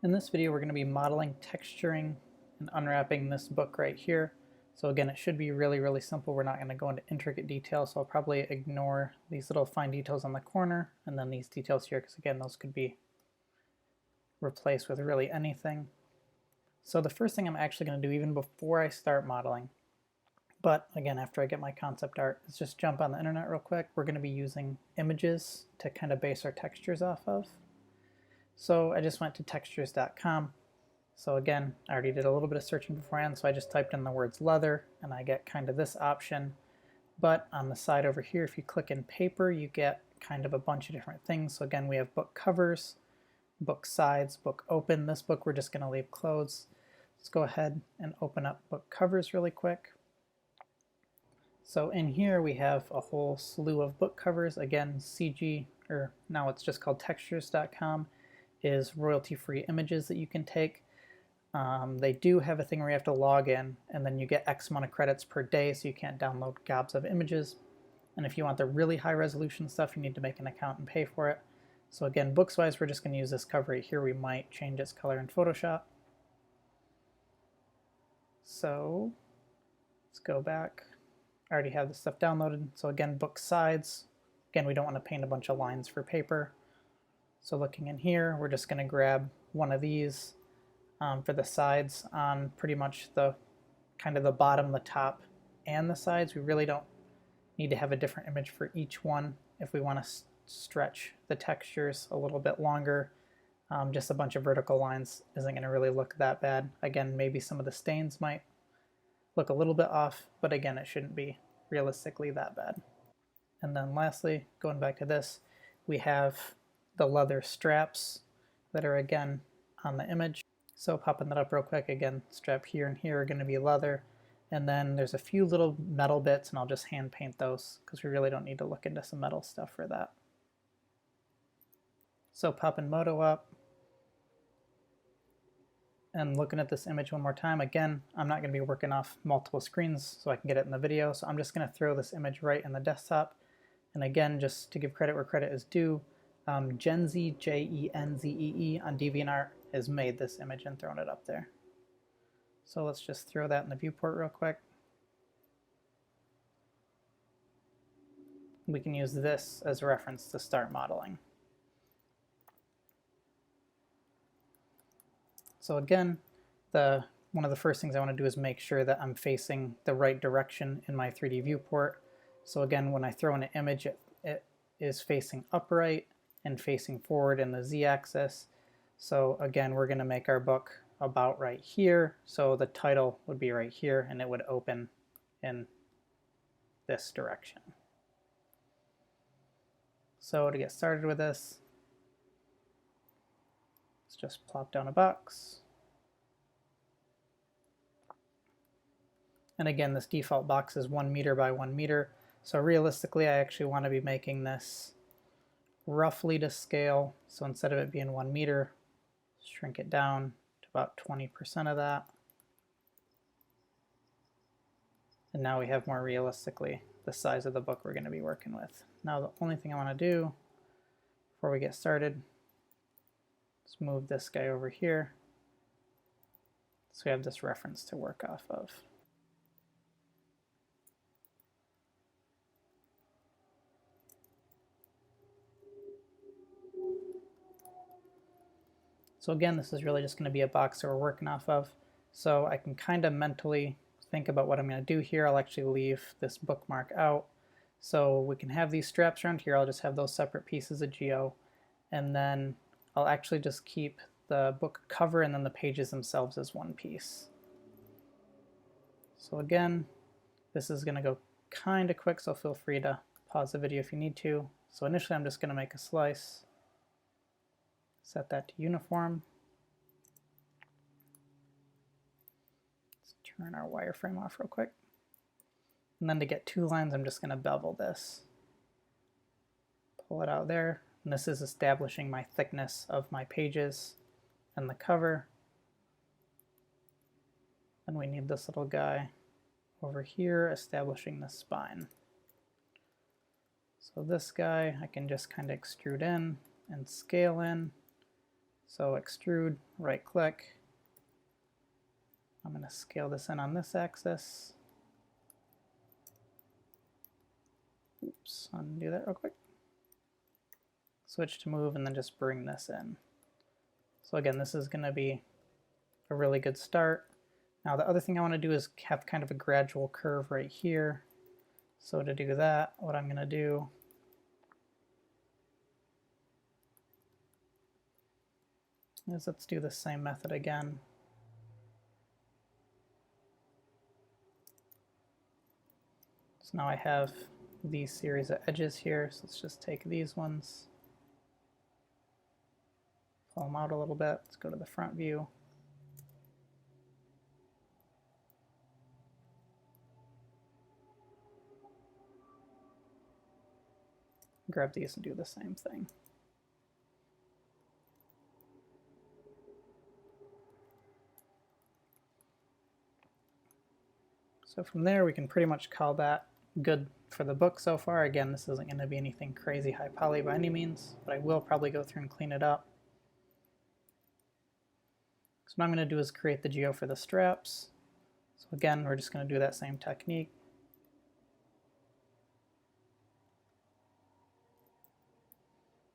In this video, we're going to be modeling, texturing, and unwrapping this book right here. So again, it should be really simple. We're not going to go into intricate detail, so I'll probably ignore these little fine details on the corner and then these details here, because again, those could be replaced with really anything. So the first thing I'm actually going to do, even before I start modeling, but again, after I get my concept art, is just jump on the internet real quick. We're going to be using images to kind of base our textures off of. So I just went to Texturescom. So again, I already did a little bit of searching beforehand, so I just typed in the words leather, and I get kind of this option. But on the side over here, if you click in paper, you get kind of a bunch of different things. So again, we have book covers, book sides, book open. This book we're just going to leave closed. Let's go ahead and open up book covers really quick. So in here we have a whole slew of book covers. Again, CG, or now it's just called Texturescom, is royalty-free images that you can take. They do have a thing where you have to log in, and then you get X amount of credits per day, so you can't download gobs of images. And if you want the really high resolution stuff, you need to make an account and pay for it. So again, books-wise, we're just going to use this cover right here. We might change its color in Photoshop. So let's go back. I already have this stuff downloaded. So again, book sides. Again, we don't want to paint a bunch of lines for paper. So looking in here, we're just going to grab one of these for the sides on pretty much the kind of the bottom, the top, and the sides. We really don't need to have a different image for each one if we want to stretch the textures a little bit longer. Just a bunch of vertical lines isn't going to really look that bad. Again, maybe some of the stains might look a little bit off, but again, it shouldn't be realistically that bad. And then lastly, going back to this, we have the leather straps that are again on the image. So popping that up real quick, again, strap here and here are going to be leather. And then there's a few little metal bits, and I'll just hand paint those because we really don't need to look into some metal stuff for that. So popping Modo up and looking at this image one more time. Again, I'm not going to be working off multiple screens so I can get it in the video, so I'm just going to throw this image right in the desktop. And again, just to give credit where credit is due, Genzee, Jenzee on DeviantArt has made this image and thrown it up there. So let's just throw that in the viewport real quick. We can use this as a reference to start modeling. So again, one of the first things I want to do is make sure that I'm facing the right direction in my 3D viewport. So again, when I throw in an image, it is facing upright and facing forward in the Z-axis. So again, we're going to make our book about right here. So the title would be right here, and it would open in this direction. So to get started with this, let's just plop down a box. And again, this default box is 1 meter by 1 meter. So realistically, I actually want to be making this roughly to scale. So instead of it being 1 meter, shrink it down to about 20% of that. And now we have more realistically the size of the book we're going to be working with. Now the only thing I want to do before we get started is move this guy over here so we have this reference to work off of. So again, this is really just going to be a box that we're working off of. So I can kind of mentally think about what I'm going to do here. I'll actually leave this bookmark out. So we can have these straps around here. I'll just have those separate pieces of geo. And then I'll actually just keep the book cover and then the pages themselves as one piece. So again, this is going to go kind of quick, so feel free to pause the video if you need to. So initially I'm just going to make a slice. Set that to uniform. Let's turn our wireframe off real quick. And then to get 2 lines, I'm just going to bevel this. Pull it out there. And this is establishing my thickness of my pages and the cover. And we need this little guy over here establishing the spine. So this guy I can just kind of extrude in and scale in. So extrude, right click. I'm going to scale this in on this axis. Oops, undo that real quick. Switch to move and then just bring this in. So again, this is going to be a really good start. Now the other thing I want to do is have kind of a gradual curve right here. So to do that, what I'm going to do is let's do the same method again. So now I have these series of edges here, so let's just take these ones, pull them out a little bit. Let's go to the front view. Grab these and do the same thing. So from there we can pretty much call that good for the book so far. Again, this isn't going to be anything crazy high poly by any means, but I will probably go through and clean it up. So what I'm going to do is create the geo for the straps. So again, we're just going to do that same technique.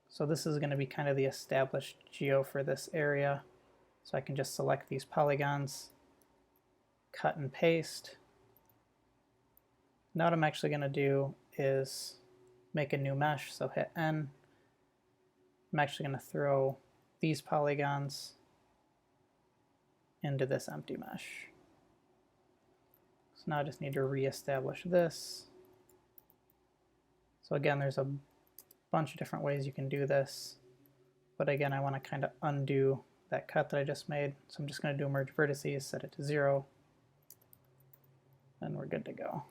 So this is going to be kind of the established geo for this area. So I can just select these polygons, cut and paste. Now what I'm actually going to do is make a new mesh, so hit N. I'm actually going to throw these polygons into this empty mesh. So now I just need to reestablish this. So again, there's a bunch of different ways you can do this, but again, I want to kind of undo that cut that I just made. So I'm just going to do merge vertices, set it to 0, and we're good to go.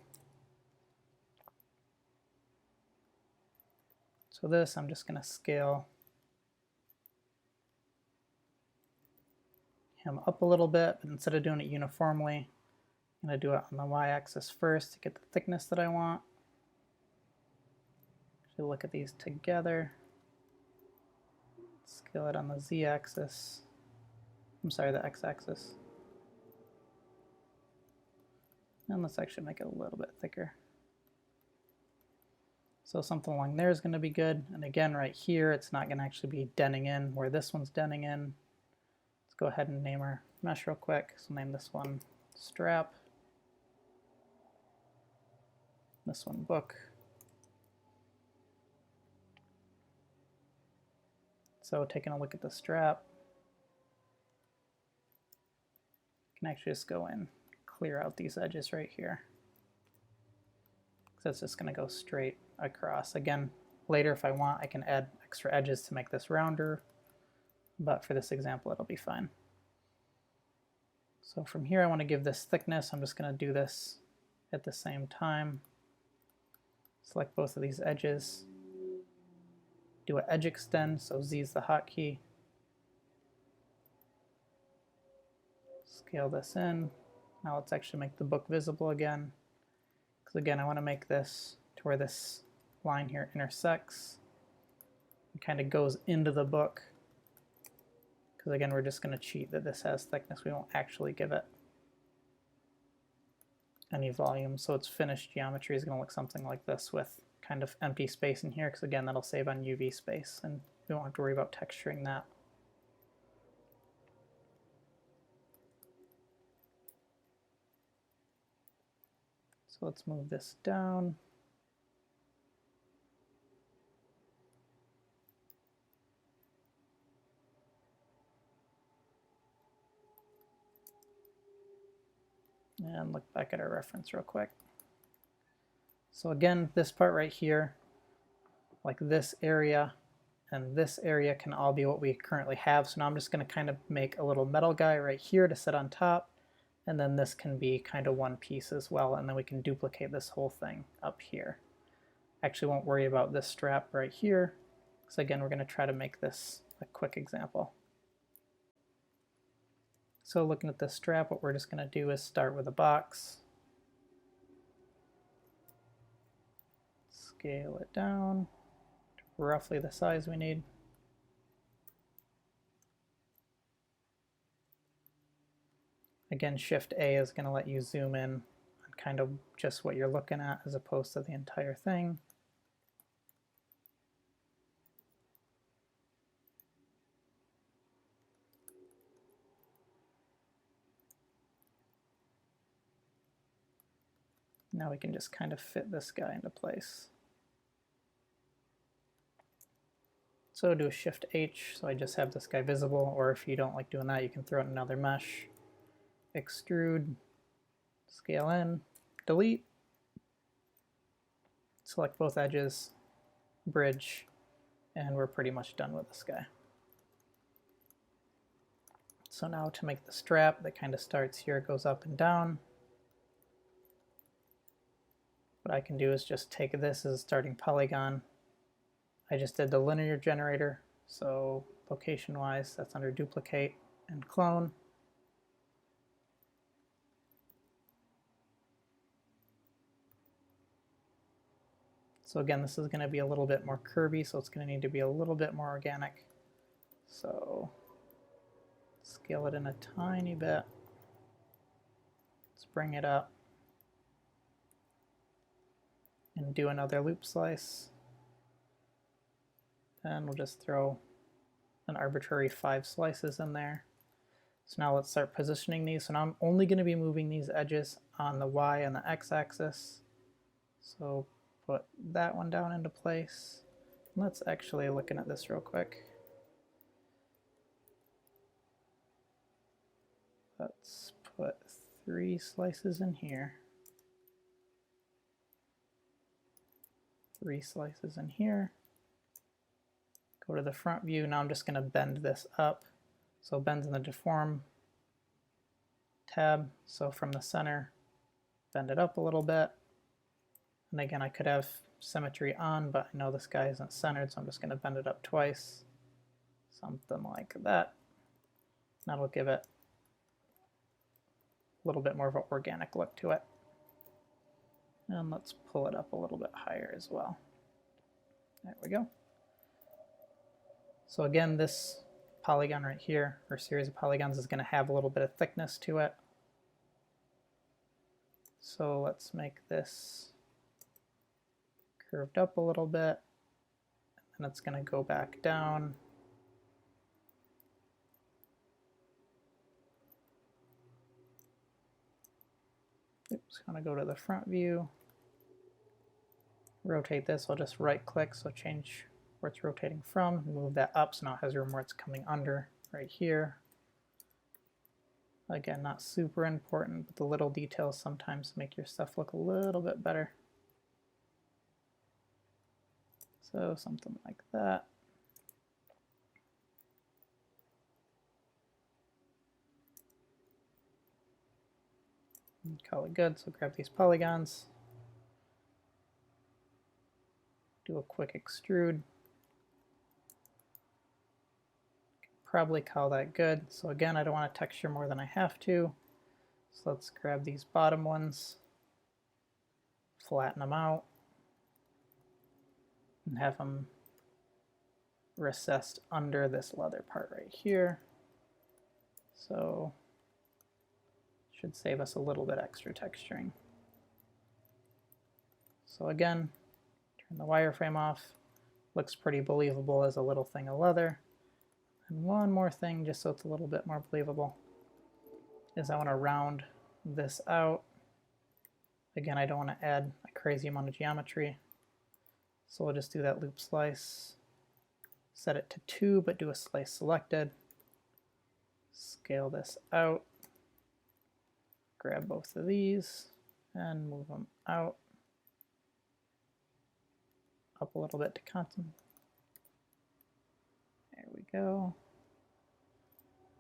So this, I'm just going to scale him up a little bit, but instead of doing it uniformly, I'm going to do it on the y-axis first to get the thickness that I want. Actually look at these together. Scale it on the z-axis. I'm sorry, the x-axis. And let's actually make it a little bit thicker. So something along there is going to be good. And again, right here, it's not going to actually be denting in where this one's denting in. Let's go ahead and name our mesh real quick. So name this one strap. This one book. So taking a look at the strap, I can actually just go in, clear out these edges right here. So it's just going to go straight across. Again, later if I want, I can add extra edges to make this rounder, but for this example, it'll be fine. So from here, I want to give this thickness. I'm just going to do this at the same time. Select both of these edges. Do an edge extend, so Z is the hotkey. Scale this in. Now let's actually make the book visible again. Because again, I want to make this to where this line here intersects and kind of goes into the book. Because again, we're just going to cheat that this has thickness. We won't actually give it any volume. So its finished geometry is going to look something like this with kind of empty space in here, because again, that'll save on UV space and we won't have to worry about texturing that. So let's move this down. And look back at our reference real quick. So again, this part right here, like this area and this area can all be what we currently have. So now I'm just going to kind of make a little metal guy right here to sit on top. And then this can be kind of one piece as well. And then we can duplicate this whole thing up here. Actually won't worry about this strap right here, because again, we're going to try to make this a quick example. So looking at this strap, what we're just going to do is start with a box. Scale it down to roughly the size we need. Again, Shift A is going to let you zoom in on kind of just what you're looking at as opposed to the entire thing. Now we can just kind of fit this guy into place. So do a Shift H, so I just have this guy visible, or if you don't like doing that, you can throw in another mesh, extrude, scale in, delete, select both edges, bridge, and we're pretty much done with this guy. So now to make the strap that kind of starts here, goes up and down, what I can do is just take this as a starting polygon. I just did the linear generator, so location-wise, that's under duplicate and clone. So again, this is going to be a little bit more curvy, so it's going to need to be a little bit more organic. So scale it in a tiny bit. Let's bring it up and do another loop slice. And we'll just throw an arbitrary 5 slices in there. So now let's start positioning these. So now I'm only going to be moving these edges on the Y and the X axis. So put that one down into place. Let's actually looking at this real quick. Let's put 3 slices in here. 3 slices in here. Go to the front view. Now I'm just going to bend this up. So bends in the deform tab. So from the center, bend it up a little bit. And again, I could have symmetry on, but I know this guy isn't centered, so I'm just going to bend it up twice. Something like that. That'll give it a little bit more of an organic look to it. And let's pull it up a little bit higher as well. There we go. So again, this polygon right here, or series of polygons, is going to have a little bit of thickness to it. So let's make this curved up a little bit, and it's going to go back down. Oops, going to go to the front view. Rotate this, I'll just right click, so change where it's rotating from, move that up so now it has room where it's coming under right here. Again, not super important, but the little details sometimes make your stuff look a little bit better. So something like that. And call it good, so grab these polygons, do a quick extrude. Probably call that good. So again, I don't want to texture more than I have to. So let's grab these bottom ones, flatten them out, and have them recessed under this leather part right here. So should save us a little bit extra texturing. So again, turn the wireframe off. Looks pretty believable as a little thing of leather. And one more thing, just so it's a little bit more believable, is I want to round this out. Again, I don't want to add a crazy amount of geometry. So we'll just do that loop slice, set it to 2, but do a slice selected. Scale this out. Grab both of these and move them out. Up a little bit to constant. There we go.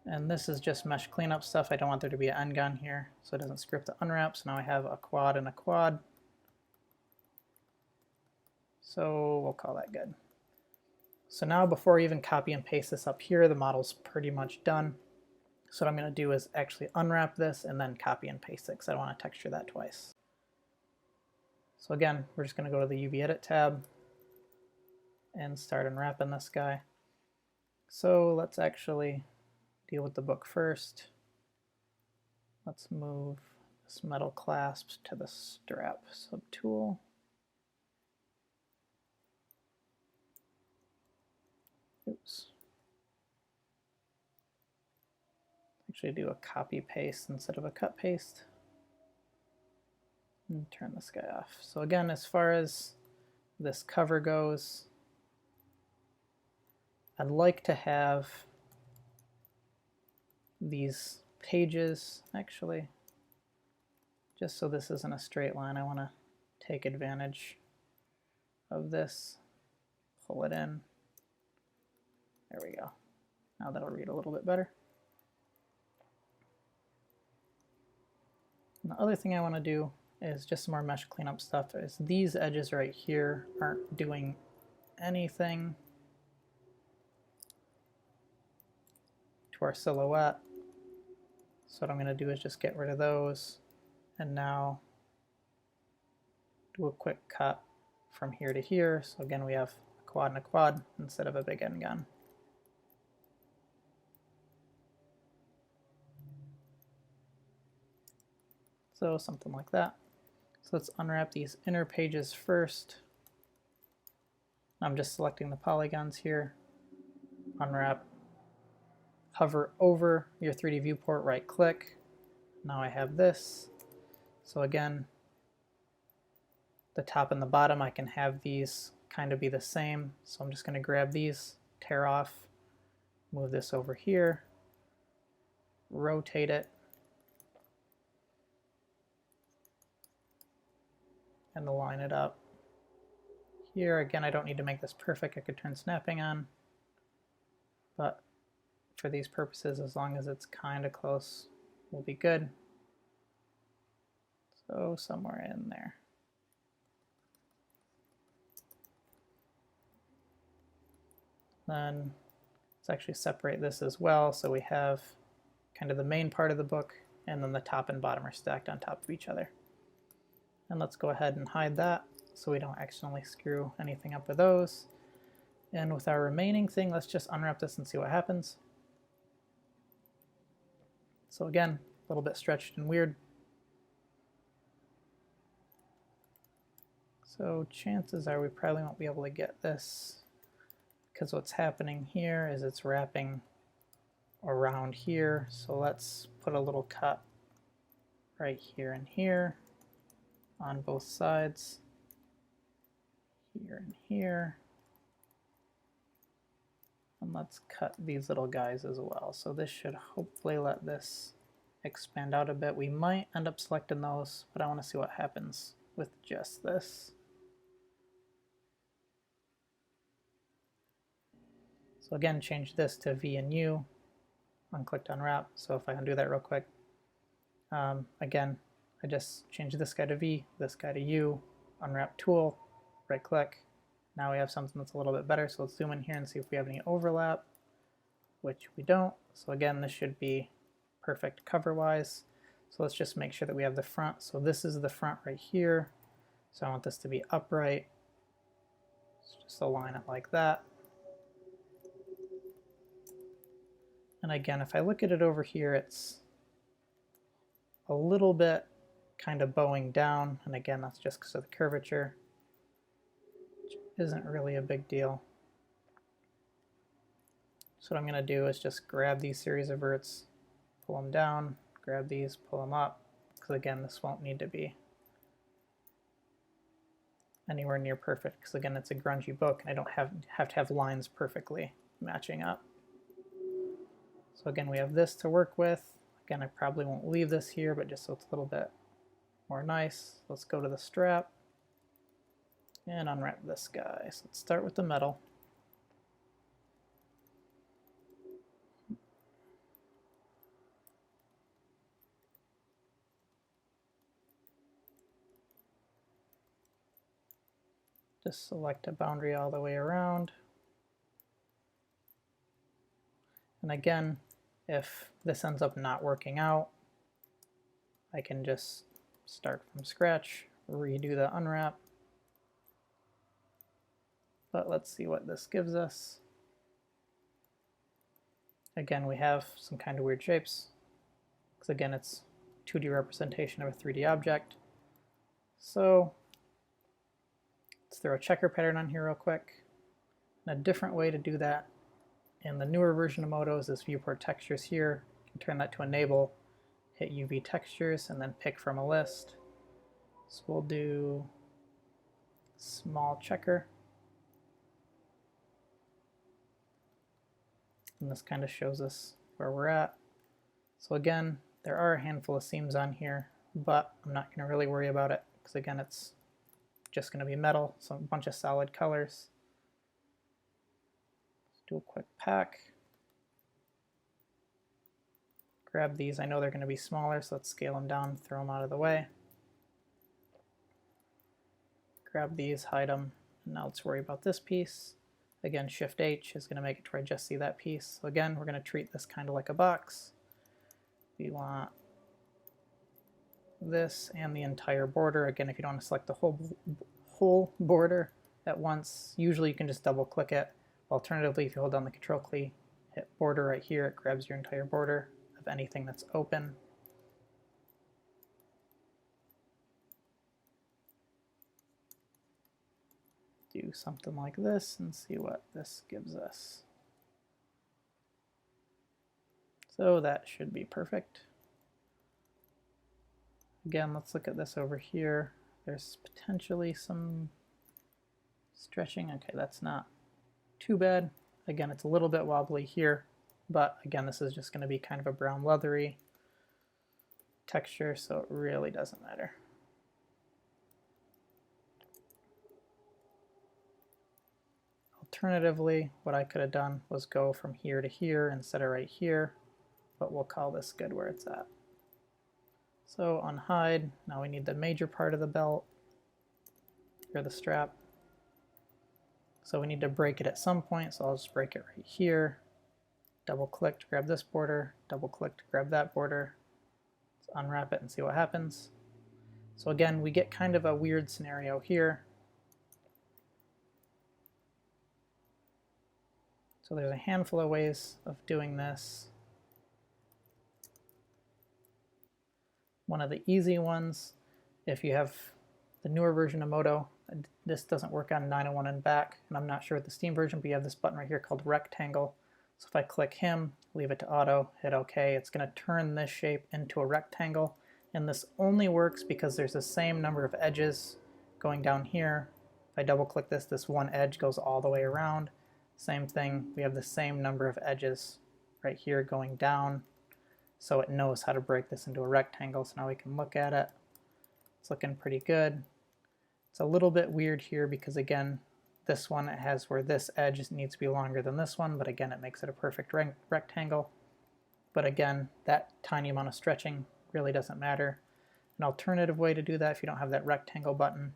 And this is just mesh cleanup stuff. I don't want there to be an n-gon here, so it doesn't script the unwrap. So now I have a quad and a quad. So we'll call that good. So now before I even copy and paste this up here, the model's pretty much done. So what I'm going to do is actually unwrap this and then copy and paste it because I don't want to texture that twice. So again, we're just going to go to the UV Edit tab and start unwrapping this guy. So let's actually deal with the book first. let's move this metal clasp to the strap subtool. Oops. Actually do a copy paste instead of a cut paste. And turn this guy off. So again, as far as this cover goes, I'd like to have these pages, actually, just so this isn't a straight line, I want to take advantage of this, pull it in. There we go. Now that'll read a little bit better. And the other thing I want to do is just some more mesh cleanup stuff. Is these edges right here aren't doing anything to our silhouette. So what I'm going to do is just get rid of those and now do a quick cut from here to here. So again, we have a quad and a quad instead of a big end gun. So something like that. So let's unwrap these inner pages first. I'm just selecting the polygons here. Unwrap. Hover over your 3D viewport, right click. Now I have this. So again, the top and the bottom, I can have these kind of be the same. So I'm just going to grab these, tear off, move this over here, rotate it, and line it up. Here, again, I don't need to make this perfect. I could turn snapping on, but for these purposes, as long as it's kind of close, we'll be good. So somewhere in there. Then let's actually separate this as well, so we have kind of the main part of the book, and then the top and bottom are stacked on top of each other. And let's go ahead and hide that so we don't accidentally screw anything up with those. And with our remaining thing, let's just unwrap this and see what happens. So again, a little bit stretched and weird. So chances are we probably won't be able to get this, because what's happening here is it's wrapping around here. So let's put a little cut right here and here on both sides, here and here. And let's cut these little guys as well. So this should hopefully let this expand out a bit. We might end up selecting those, but I want to see what happens with just this. So again, change this to V and U, unclick to unwrap. So if I undo that real quick, again, I just changed this guy to V, this guy to U, unwrap tool, right click. Now we have something that's a little bit better, so let's zoom in here and see if we have any overlap, which we don't. So again, this should be perfect cover-wise. So let's just make sure that we have the front. So this is the front right here. So I want this to be upright. Let's just align it like that. And again, if I look at it over here, it's a little bit kind of bowing down. And again, that's just because of the curvature, which isn't really a big deal. So what I'm going to do is just grab these series of verts, pull them down, grab these, pull them up, because again, this won't need to be anywhere near perfect, because again, it's a grungy book, and I don't have to have lines perfectly matching up. So again, we have this to work with. Again, I probably won't leave this here, but just so it's a little bit more nice, let's go to the strap and unwrap this guy. So let's start with the metal. Just select a boundary all the way around. And again, if this ends up not working out, I can just start from scratch, redo the unwrap. But let's see what this gives us. Again, we have some kind of weird shapes, because again, it's 2D representation of a 3D object. So let's throw a checker pattern on here real quick. And a different way to do that in the newer version of Modo is this viewport textures here. You can turn that to enable, hit UV textures, and then pick from a list. So we'll do small checker. And this kind of shows us where we're at. So again, there are a handful of seams on here, but I'm not going to really worry about it because again, it's just going to be metal, so a bunch of solid colors. Let's do a quick pack. Grab these. I know they're going to be smaller, so let's scale them down, throw them out of the way. Grab these, hide them, and now let's worry about this piece. Again, Shift H is going to make it to where I just see that piece. So again, we're going to treat this kind of like a box. We want this and the entire border. Again, if you don't want to select the whole border at once, usually you can just double click it. Alternatively, if you hold down the control key, hit border right here, it grabs your entire border of anything that's open. Do something like this and see what this gives us. So that should be perfect. Again, let's look at this over here. There's potentially some stretching. Okay, that's not too bad. Again, it's a little bit wobbly here, but again, this is just going to be kind of a brown leathery texture, so it really doesn't matter. Alternatively, what I could have done was go from here to here instead of right here, but we'll call this good where it's at. So unhide, now we need the major part of the belt, or the strap. So we need to break it at some point, so I'll just break it right here. Double click to grab this border, double click to grab that border. Let's unwrap it and see what happens. So again, we get kind of a weird scenario here. So there's a handful of ways of doing this. One of the easy ones, if you have the newer version of Modo, this doesn't work on 901 and back, and I'm not sure with the Steam version, but you have this button right here called rectangle. So if I click him, leave it to auto, hit OK, it's going to turn this shape into a rectangle, and this only works because there's the same number of edges going down here. If I double click this, this one edge goes all the way around. Same thing, we have the same number of edges right here going down, so it knows how to break this into a rectangle. So now we can look at it. It's looking pretty good. It's a little bit weird here because again, this one, it has where this edge needs to be longer than this one, but again, it makes it a perfect rectangle. But again, that tiny amount of stretching really doesn't matter. An alternative way to do that, if you don't have that rectangle button,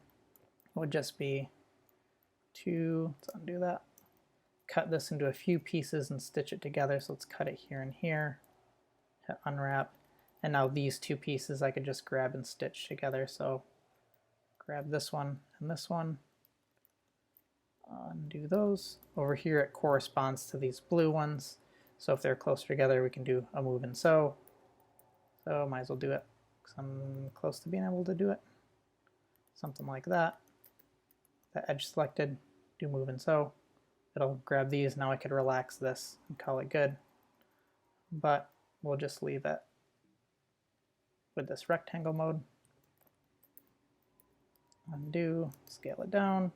would just be to, let's undo that, cut this into a few pieces and stitch it together. So let's cut it here and here, hit unwrap, and now these two pieces I could just grab and stitch together. So grab this one and this one, undo those. Over here it corresponds to these blue ones, so if they're closer together we can do a move and sew. So might as well do it because I'm close to being able to do it. Something like that. That edge selected, do move and sew. It'll grab these. Now I could relax this and call it good, but we'll just leave it with this rectangle mode. Undo, scale it down,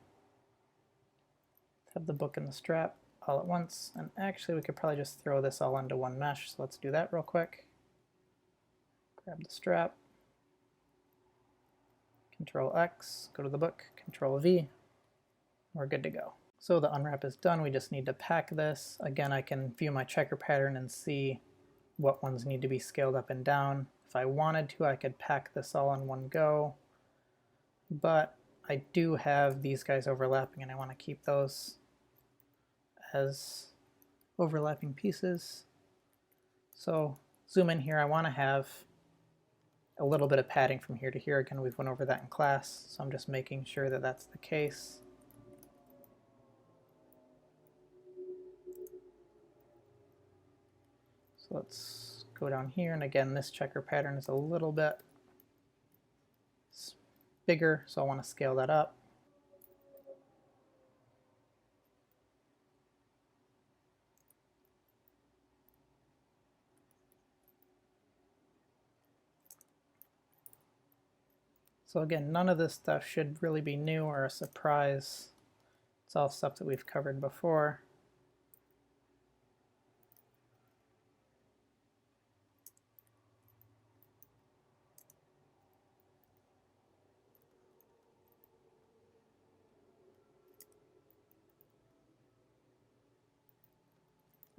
have the book and the strap all at once, and actually we could probably just throw this all into one mesh, so let's do that real quick. Grab the strap, Control X, go to the book, Control V, we're good to go. So the unwrap is done, we just need to pack this. Again, I can view my checker pattern and see what ones need to be scaled up and down. If I wanted to, I could pack this all in one go, but I do have these guys overlapping and I want to keep those as overlapping pieces. So zoom in here, I want to have a little bit of padding from here to here. Again, we've went over that in class, so I'm just making sure that that's the case. So let's go down here, and again this checker pattern is a little bit bigger, so I want to scale that up. So again, none of this stuff should really be new or a surprise. It's all stuff that we've covered before.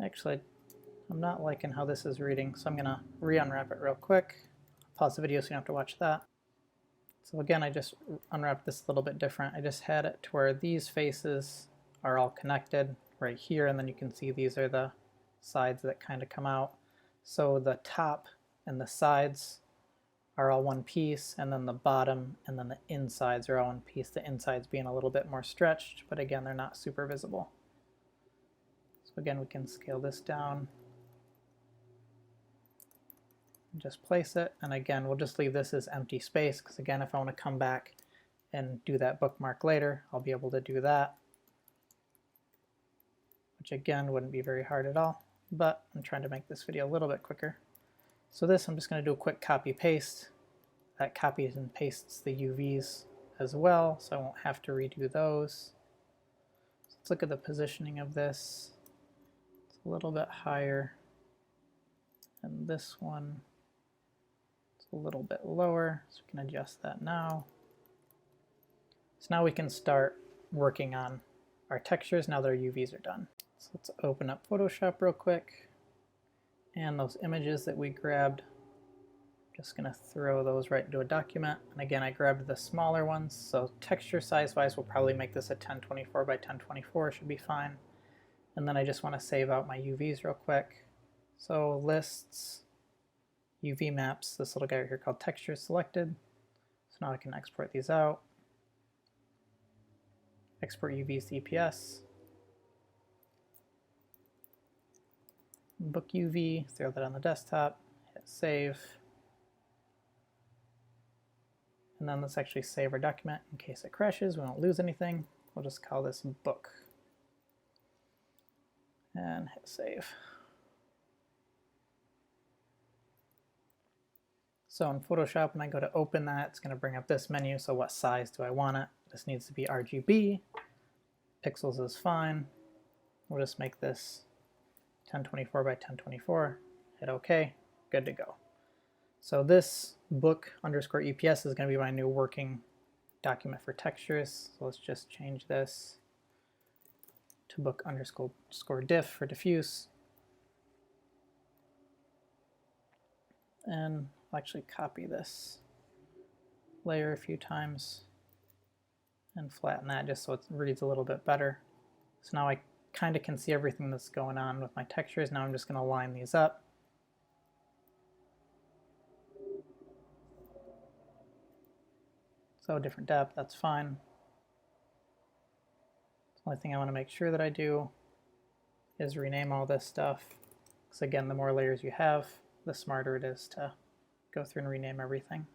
Actually, I'm not liking how this is reading, so I'm going to re-unwrap it real quick. Pause the video so you don't have to watch that. So again, I just unwrapped this a little bit different. I just had it to where these faces are all connected right here, and then you can see these are the sides that kind of come out. So the top and the sides are all one piece, and then the bottom and then the insides are all one piece. The insides being a little bit more stretched, but again, they're not super visible. So again, we can scale this down. Just place it, and again, we'll just leave this as empty space, because again, if I want to come back and do that bookmark later, I'll be able to do that, which again wouldn't be very hard at all, but I'm trying to make this video a little bit quicker. So this, I'm just going to do a quick copy paste. That copies and pastes the UVs as well, so I won't have to redo those. So let's look at the positioning of this. It's a little bit higher, and this one a little bit lower, so we can adjust that now. So now we can start working on our textures now that our UVs are done. So let's open up Photoshop real quick, and those images that we grabbed, I'm just going to throw those right into a document. And again, I grabbed the smaller ones, so texture size wise we'll probably make this a 1024 by 1024, should be fine. And then I just want to save out my UVs real quick. So lists, UV maps, this little guy right here called textures selected. So now I can export these out. Export UVs to EPS. Book UV, throw that on the desktop, hit save. And then let's actually save our document in case it crashes. We won't lose anything. We'll just call this book. And hit save. So in Photoshop, when I go to open that, it's going to bring up this menu. So what size do I want it? This needs to be RGB. Pixels is fine. We'll just make this 1024 by 1024. Hit OK. Good to go. So this book underscore EPS is going to be my new working document for textures. So let's just change this to book underscore diff for diffuse. And I'll actually copy this layer a few times and flatten that just so it reads a little bit better. So now I kind of can see everything that's going on with my textures. Now I'm just going to line these up. So different depth, that's fine. The only thing I want to make sure that I do is rename all this stuff. Because again, the more layers you have, the smarter it is to go through and rename everything.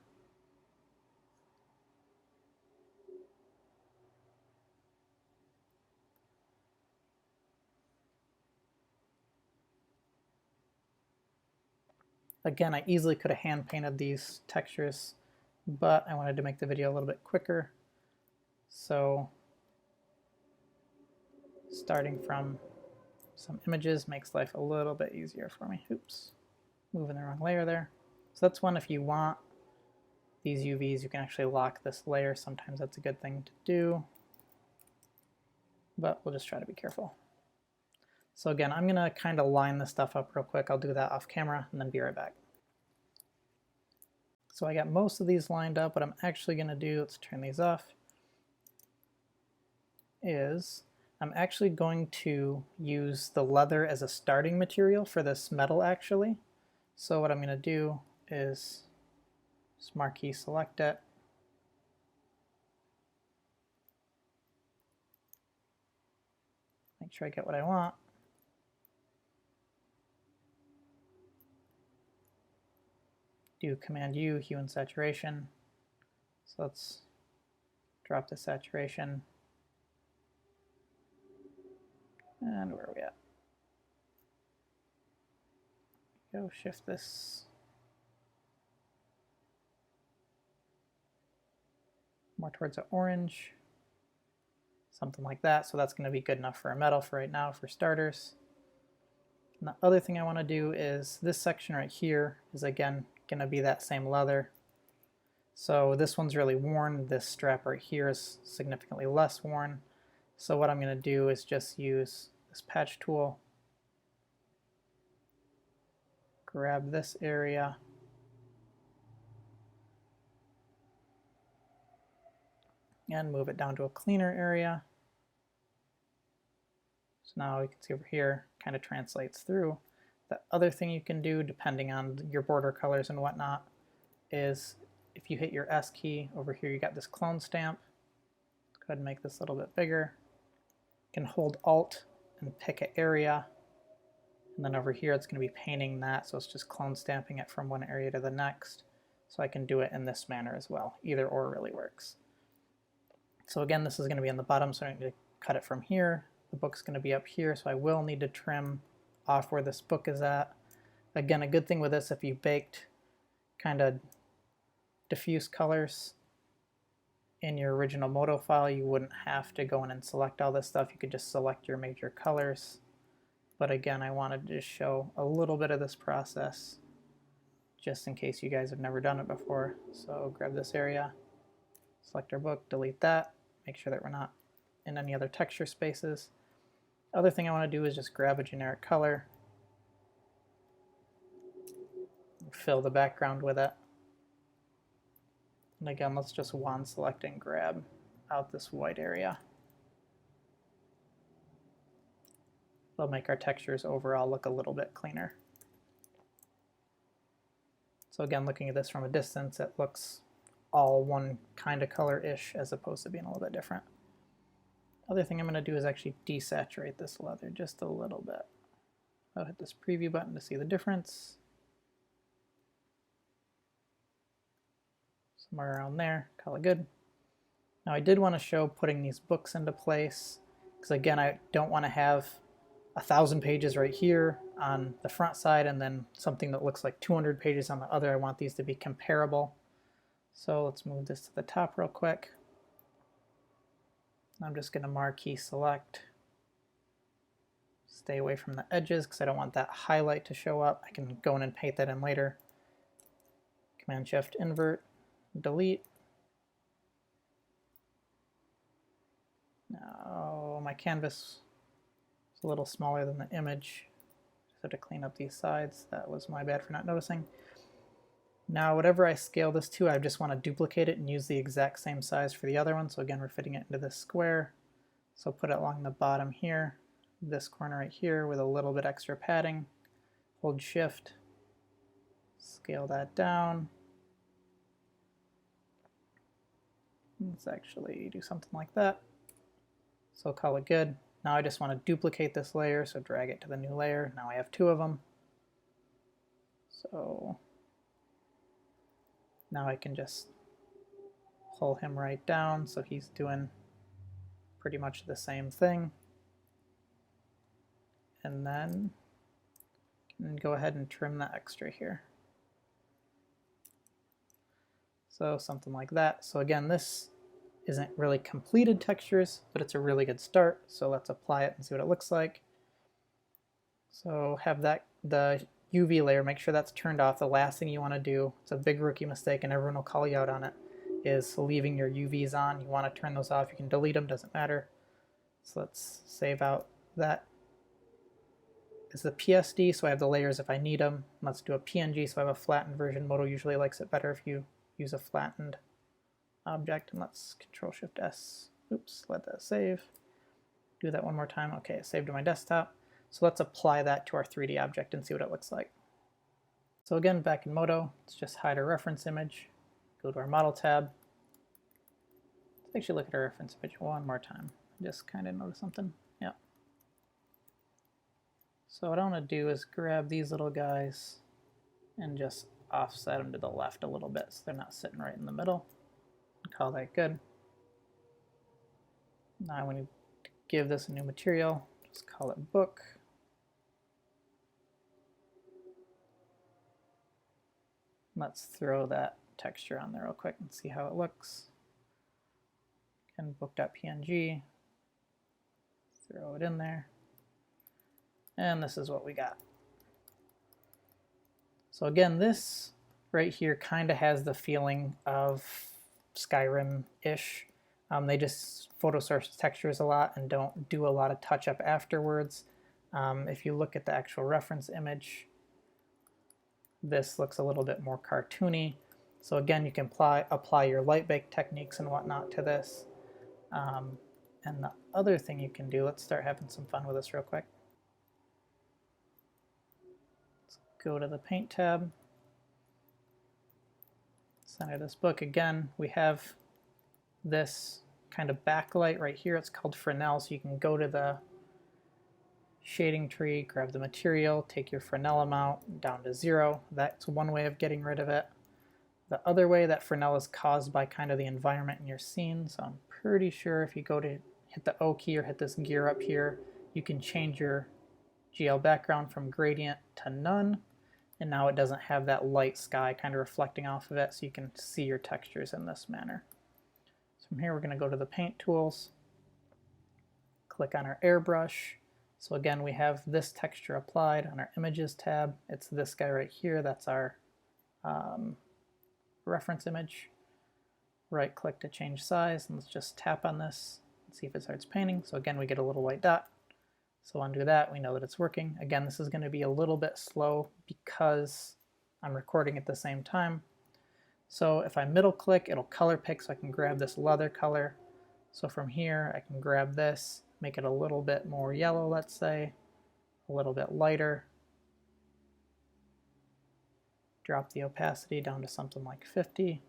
Again, I easily could have hand painted these textures, but I wanted to make the video a little bit quicker. So starting from some images makes life a little bit easier for me. Oops, moving the wrong layer there. So that's one, if you want these UVs, you can actually lock this layer. Sometimes that's a good thing to do, but we'll just try to be careful. So again, I'm gonna kind of line this stuff up real quick. I'll do that off camera and then be right back. So I got most of these lined up. What I'm actually gonna do, let's turn these off, is I'm actually going to use the leather as a starting material for this metal actually. So what I'm gonna do is just marquee select it. Make sure I get what I want. do Command U, hue and saturation. So let's drop the saturation. And where are we at? Go shift this more towards an orange. Something like that. So that's going to be good enough for a metal for right now, for starters. And the other thing I want to do is this section right here is again going to be that same leather. So this one's really worn. This strap right here is significantly less worn. So what I'm going to do is just use this patch tool, grab this area, and move it down to a cleaner area. So now you can see over here, kind of translates through. The other thing you can do, depending on your border colors and whatnot, is if you hit your S key, over here you got this clone stamp. Go ahead and make this a little bit bigger. You can hold Alt and pick an area, and then over here it's going to be painting that, so it's just clone stamping it from one area to the next. So I can do it in this manner as well. Either or really works. So again, this is going to be on the bottom, so I need to cut it from here. The book's going to be up here, so I will need to trim off where this book is at. Again, a good thing with this, if you baked kind of diffuse colors in your original Modo file, you wouldn't have to go in and select all this stuff. You could just select your major colors. But again, I wanted to just show a little bit of this process just in case you guys have never done it before. So grab this area, select our book, delete that, make sure that we're not in any other texture spaces. Other thing I want to do is just grab a generic color, fill the background with it. And again, let's just wand select and grab out this white area. It'll make our textures overall look a little bit cleaner. So again, looking at this from a distance, it looks all one kind of color-ish as opposed to being a little bit different. Other thing I'm going to do is actually desaturate this leather just a little bit. I'll hit this preview button to see the difference. Somewhere around there, call it good. Now I did want to show putting these books into place, because again, I don't want to have 1,000 pages right here on the front side and then something that looks like 200 pages on the other. I want these to be comparable. So let's move this to the top real quick. I'm just going to marquee select. Stay away from the edges because I don't want that highlight to show up. I can go in and paint that in later. Command Shift invert, delete. Now my canvas is a little smaller than the image. Just have to clean up these sides. That was my bad for not noticing. Now whatever I scale this to, I just want to duplicate it and use the exact same size for the other one. So again, we're fitting it into this square. So put it along the bottom here, this corner right here with a little bit extra padding. Hold Shift, scale that down. Let's actually do something like that. So call it good. Now I just want to duplicate this layer, so drag it to the new layer. Now I have 2 of them. So now I can just pull him right down, so he's doing pretty much the same thing. And then can go ahead and trim the extra here. So something like that. So again, this isn't really completed textures, but it's a really good start. So let's apply it and see what it looks like. So have that, the UV layer, make sure that's turned off. The last thing you want to do, it's a big rookie mistake and everyone will call you out on it, is leaving your UVs on. You want to turn those off. You can delete them, doesn't matter. So let's save out that. It's the PSD, so I have the layers if I need them. Let's do a PNG, so I have a flattened version. Modo usually likes it better if you use a flattened object. And let's Control-Shift-S. Oops, let that save. Do that one more time. Okay, it saved to my desktop. So let's apply that to our 3D object and see what it looks like. So again, back in Modo, let's just hide our reference image. Go to our Model tab. Let's actually look at our reference image one more time. Just kind of notice something. Yeah. So what I want to do is grab these little guys and just offset them to the left a little bit so they're not sitting right in the middle. Call that good. Now when you give this a new material, just call it book. Let's throw that texture on there real quick and see how it looks. Again, book.png, throw it in there, and this is what we got. So again, this right here kind of has the feeling of Skyrim-ish. They just photo source textures a lot and don't do a lot of touch-up afterwards. If you look at the actual reference image, this looks a little bit more cartoony. So again, you can apply your light bake techniques and whatnot to this. And the other thing you can do, let's start having some fun with this real quick. Let's go to the Paint tab. Center this book. Again, we have this kind of backlight right here. It's called Fresnel, so you can go to the shading tree, grab the material, take your Fresnel amount down to 0. That's one way of getting rid of it. The other way, that Fresnel is caused by kind of the environment in your scene, so I'm pretty sure if you go to hit the O key or hit this gear up here, you can change your GL background from gradient to none, and now it doesn't have that light sky kind of reflecting off of it, so you can see your textures in this manner. So from here we're going to go to the Paint tools, click on our airbrush. So again, we have this texture applied on our Images tab. It's this guy right here. That's our reference image. Right click to change size, and let's just tap on this and see if it starts painting. So again, we get a little white dot. So undo that, we know that it's working. Again, this is going to be a little bit slow because I'm recording at the same time. So if I middle click, it'll color pick, so I can grab this leather color. So from here, I can grab this, make it a little bit more yellow, let's say, a little bit lighter. Drop the opacity down to something like 50.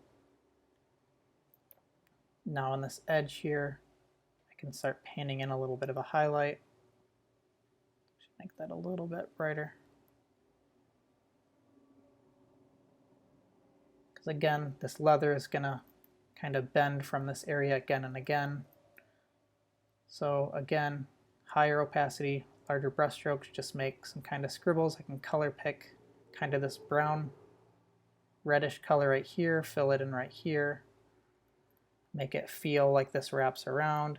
Now on this edge here, I can start painting in a little bit of a highlight. Should make that a little bit brighter. Because again, this leather is going to kind of bend from this area again and again. So again, higher opacity, larger brush strokes, just make some kind of scribbles. I can color pick kind of this brown, reddish color right here, fill it in right here. Make it feel like this wraps around.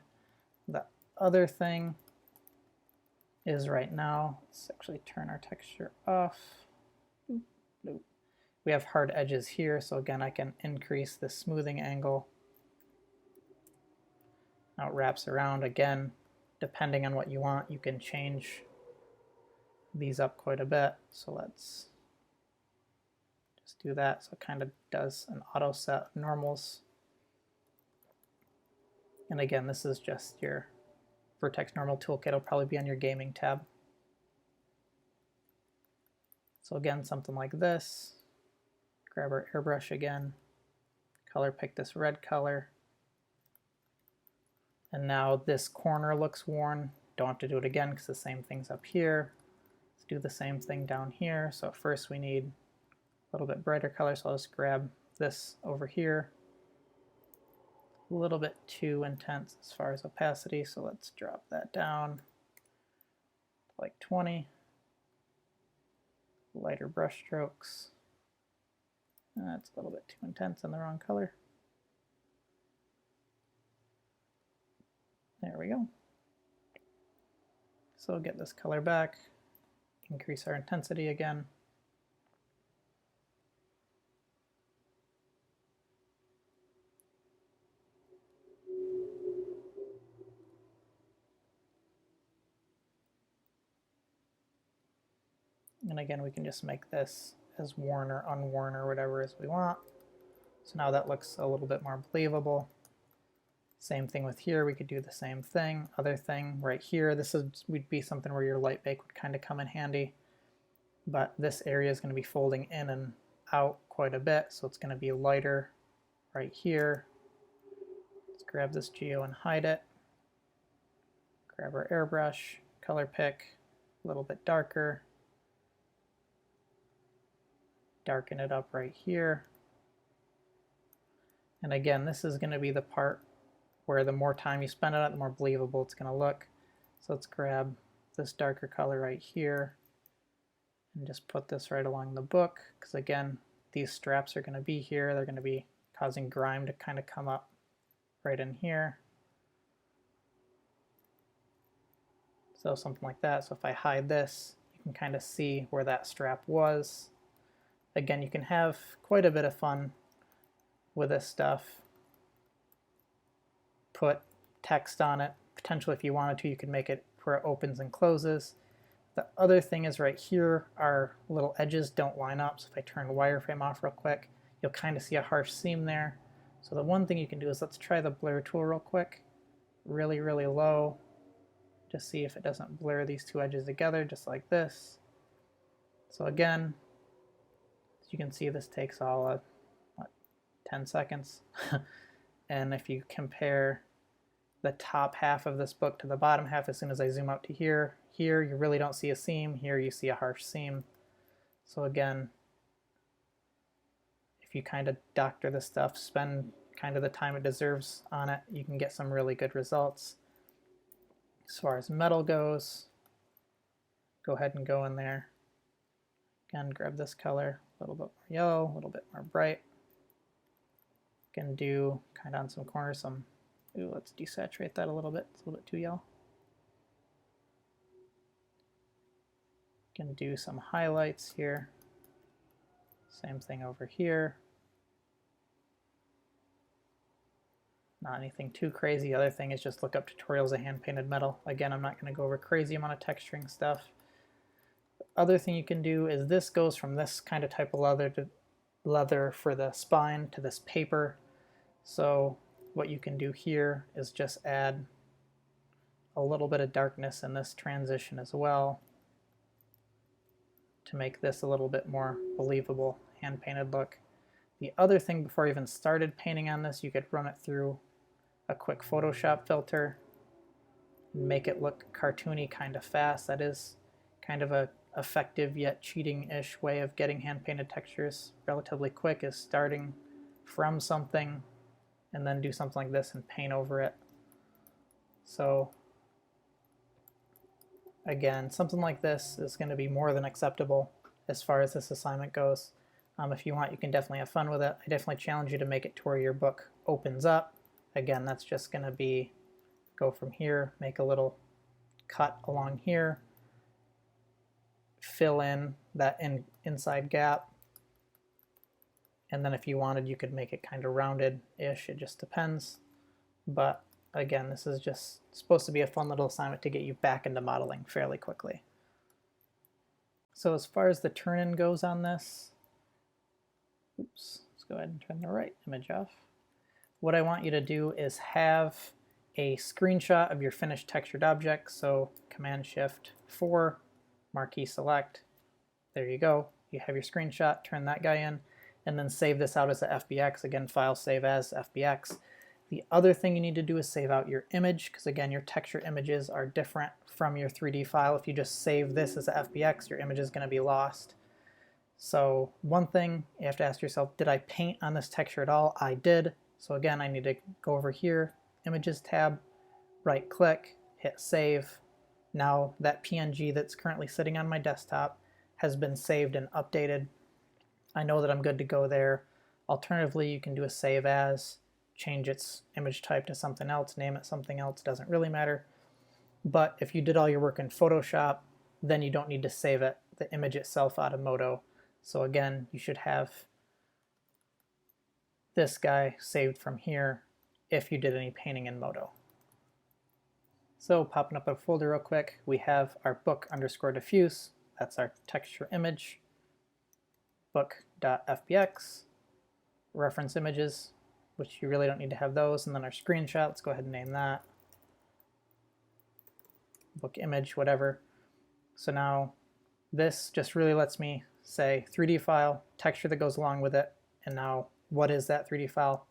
The other thing is right now, let's actually turn our texture off. We have hard edges here, so again I can increase the smoothing angle. Now it wraps around. Again, depending on what you want, you can change these up quite a bit. So let's just do that. So it kind of does an auto set of normals. And again, this is just your Vertex Normal Toolkit. It'll probably be on your Gaming tab. So again, something like this. Grab our airbrush again, color pick this red color. And now this corner looks worn. Don't have to do it again because the same thing's up here. Let's do the same thing down here. So first we need a little bit brighter color, so I'll just grab this over here. A little bit too intense as far as opacity, so let's drop that down to like 20. Lighter brush strokes. That's a little bit too intense and the wrong color. There we go. So get this color back, increase our intensity again. And again, we can just make this as worn or unworn or whatever as we want. So now that looks a little bit more believable. Same thing with here, we could do the same thing. Other thing right here, would be something where your light bake would kind of come in handy. But this area is going to be folding in and out quite a bit, so it's going to be lighter right here. Let's grab this geo and hide it. Grab our airbrush, color pick, a little bit darker. darken it up right here. And again, this is going to be the part where the more time you spend on it, the more believable it's going to look. So let's grab this darker color right here and just put this right along the book, because again, these straps are going to be here. They're going to be causing grime to kind of come up right in here. So something like that. So if I hide this, you can kind of see where that strap was. Again, you can have quite a bit of fun with this stuff. Put text on it. Potentially, if you wanted to, you could make it where it opens and closes. The other thing is right here, our little edges don't line up. So if I turn wireframe off real quick, you'll kind of see a harsh seam there. So the one thing you can do is, let's try the blur tool real quick. Really, really low. Just see if it doesn't blur these two edges together, just like this. So again, as you can see, this takes all 10 seconds. And if you compare the top half of this book to the bottom half, as soon as I zoom out to here, you really don't see a seam. Here you see a harsh seam. So again, if you kind of doctor this stuff, spend kind of the time it deserves on it, you can get some really good results. As far as metal goes, go ahead and go in there. Again, grab this color, a little bit more yellow, a little bit more bright. Can do kind of on some corners some, ooh, let's desaturate that a little bit. It's a little bit too yellow. Can do some highlights here. Same thing over here. Not anything too crazy. The other thing is just look up tutorials of hand-painted metal. Again, I'm not going to go over crazy amount of texturing stuff. The other thing you can do is, this goes from this kind of type of leather to leather for the spine to this paper. So what you can do here is just add a little bit of darkness in this transition as well to make this a little bit more believable hand-painted look. The other thing, before I even started painting on this, you could run it through a quick Photoshop filter and make it look cartoony kind of fast. That is kind of a effective yet cheating-ish way of getting hand-painted textures relatively quick, is starting from something and then do something like this and paint over it. So again, something like this is going to be more than acceptable as far as this assignment goes. If you want, you can definitely have fun with it. I definitely challenge you to make it to where your book opens up. Again, that's just going to be, go from here, make a little cut along here, fill in that inside gap, and then if you wanted, you could make it kind of rounded-ish. It just depends. But again, this is just supposed to be a fun little assignment to get you back into modeling fairly quickly. So as far as the turn-in goes on this, oops, let's go ahead and turn the right image off. What I want you to do is have a screenshot of your finished textured object. So Command-Shift-4, marquee select, there you go. You have your screenshot, turn that guy in, and then save this out as a FBX. Again, file save as FBX. The other thing you need to do is save out your image, because again, your texture images are different from your 3D file. If you just save this as a FBX, your image is going to be lost. So one thing you have to ask yourself, did I paint on this texture at all? I did. So again, I need to go over here, Images tab, right click, hit save. Now that PNG that's currently sitting on my desktop has been saved and updated. I know that I'm good to go there. Alternatively, you can do a save as, change its image type to something else, name it something else, doesn't really matter. But if you did all your work in Photoshop, then you don't need to save it, the image itself, out of Modo. So again, you should have this guy saved from here if you did any painting in Modo. So popping up a folder real quick, we have our book_diffuse, that's our texture image, book.fbx, reference images, which you really don't need to have those, and then our screenshot, let's go ahead and name that book image, whatever. So now this just really lets me say 3D file, texture that goes along with it, and now what is that 3D file?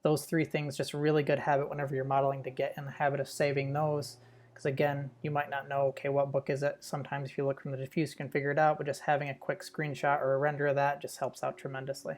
Those three things, just a really good habit whenever you're modeling, to get in the habit of saving those, because again, you might not know, okay, what book is it? Sometimes if you look from the diffuse, you can figure it out, but just having a quick screenshot or a render of that just helps out tremendously.